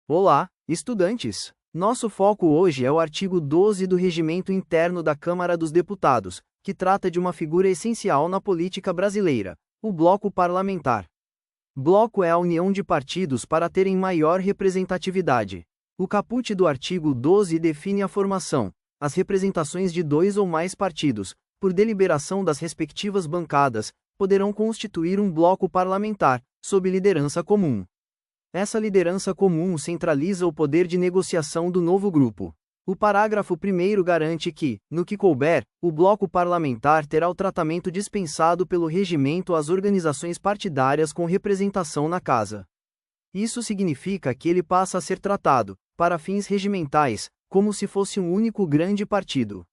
Olá, estudantes! Nosso foco hoje é o artigo 12 do Regimento Interno da Câmara dos Deputados, que trata de uma figura essencial na política brasileira, o bloco parlamentar. Bloco é a união de partidos para terem maior representatividade. O caput do artigo 12 define a formação, as representações de dois ou mais partidos, por deliberação das respectivas bancadas, poderão constituir um bloco parlamentar, sob liderança comum. Essa liderança comum centraliza o poder de negociação do novo grupo. O parágrafo 1º garante que, no que couber, o bloco parlamentar terá o tratamento dispensado pelo regimento às organizações partidárias com representação na Casa. Isso significa que ele passa a ser tratado, para fins regimentais, como se fosse um único grande partido.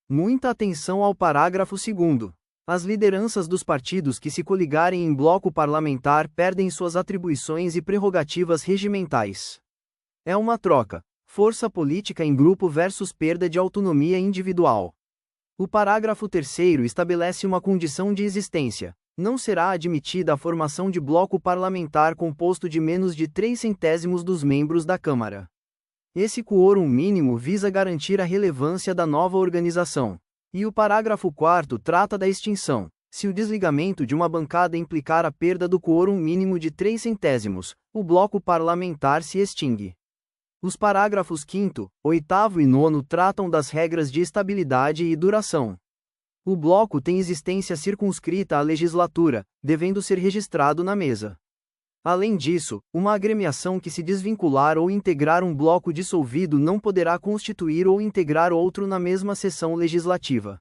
Muita atenção ao parágrafo 2º. As lideranças dos partidos que se coligarem em bloco parlamentar perdem suas atribuições e prerrogativas regimentais. É uma troca, força política em grupo versus perda de autonomia individual. O parágrafo 3º estabelece uma condição de existência. Não será admitida a formação de bloco parlamentar composto de menos de 3/100 dos membros da Câmara. Esse quôrum mínimo visa garantir a relevância da nova organização. E o parágrafo 4º trata da extinção. Se o desligamento de uma bancada implicar a perda do quôrum mínimo de 3/100, o bloco parlamentar se extingue. Os parágrafos 5º, 8º e 9º tratam das regras de estabilidade e duração. O bloco tem existência circunscrita à legislatura, devendo ser registrado na mesa. Além disso, uma agremiação que se desvincular ou integrar um bloco dissolvido não poderá constituir ou integrar outro na mesma sessão legislativa.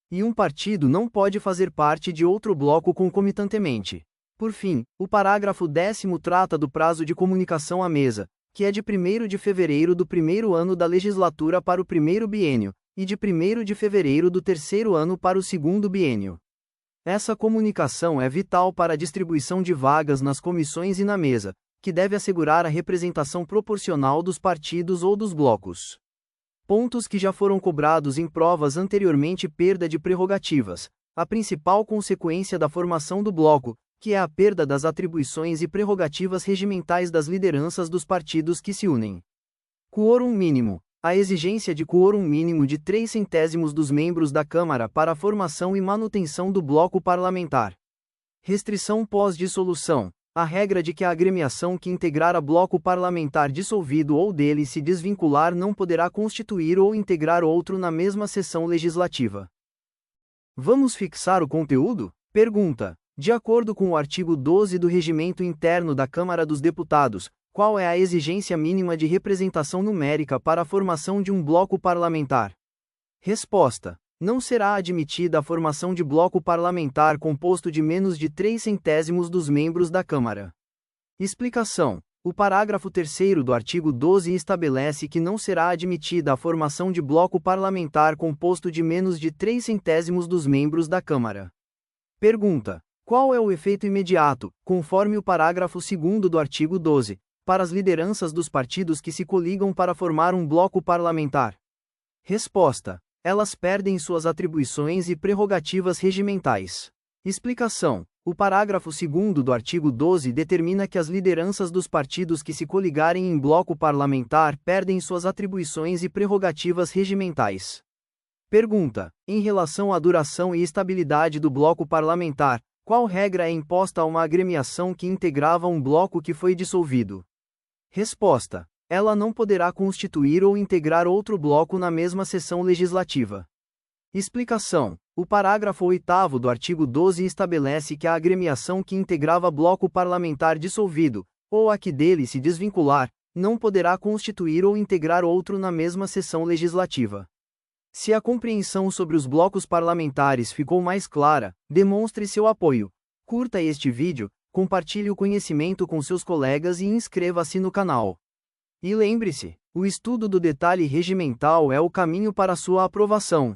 E um partido não pode fazer parte de outro bloco concomitantemente. Por fim, o parágrafo 10º trata do prazo de comunicação à mesa, que é de 1º de fevereiro do primeiro ano da legislatura para o primeiro biênio, e de 1º de fevereiro do terceiro ano para o segundo biênio. Essa comunicação é vital para a distribuição de vagas nas comissões e na mesa, que deve assegurar a representação proporcional dos partidos ou dos blocos. Pontos que já foram cobrados em provas anteriormente: perda de prerrogativas, a principal consequência da formação do bloco, que é a perda das atribuições e prerrogativas regimentais das lideranças dos partidos que se unem. Quôrum mínimo. A exigência de quôrum mínimo de 3/100 dos membros da Câmara para a formação e manutenção do bloco parlamentar. Restrição pós-dissolução. A regra de que a agremiação que integrar a bloco parlamentar dissolvido ou dele se desvincular não poderá constituir ou integrar outro na mesma sessão legislativa. Vamos fixar o conteúdo? Pergunta. De acordo com o artigo 12 do Regimento Interno da Câmara dos Deputados, qual é a exigência mínima de representação numérica para a formação de um bloco parlamentar? Resposta. Não será admitida a formação de bloco parlamentar composto de menos de 3/100 dos membros da Câmara. Explicação. O parágrafo 3º do artigo 12 estabelece que não será admitida a formação de bloco parlamentar composto de menos de 3/100 dos membros da Câmara. Pergunta. Qual é o efeito imediato, conforme o parágrafo 2º do artigo 12? Para as lideranças dos partidos que se coligam para formar um bloco parlamentar? Resposta. Elas perdem suas atribuições e prerrogativas regimentais. Explicação. O parágrafo 2º do artigo 12 determina que as lideranças dos partidos que se coligarem em bloco parlamentar perdem suas atribuições e prerrogativas regimentais. Pergunta. Em relação à duração e estabilidade do bloco parlamentar, qual regra é imposta a uma agremiação que integrava um bloco que foi dissolvido? Resposta. Ela não poderá constituir ou integrar outro bloco na mesma sessão legislativa. Explicação. O parágrafo 8º do artigo 12 estabelece que a agremiação que integrava bloco parlamentar dissolvido, ou a que dele se desvincular, não poderá constituir ou integrar outro na mesma sessão legislativa. Se a compreensão sobre os blocos parlamentares ficou mais clara, demonstre seu apoio. Curta este vídeo, compartilhe o conhecimento com seus colegas e inscreva-se no canal. E lembre-se, o estudo do detalhe regimental é o caminho para sua aprovação.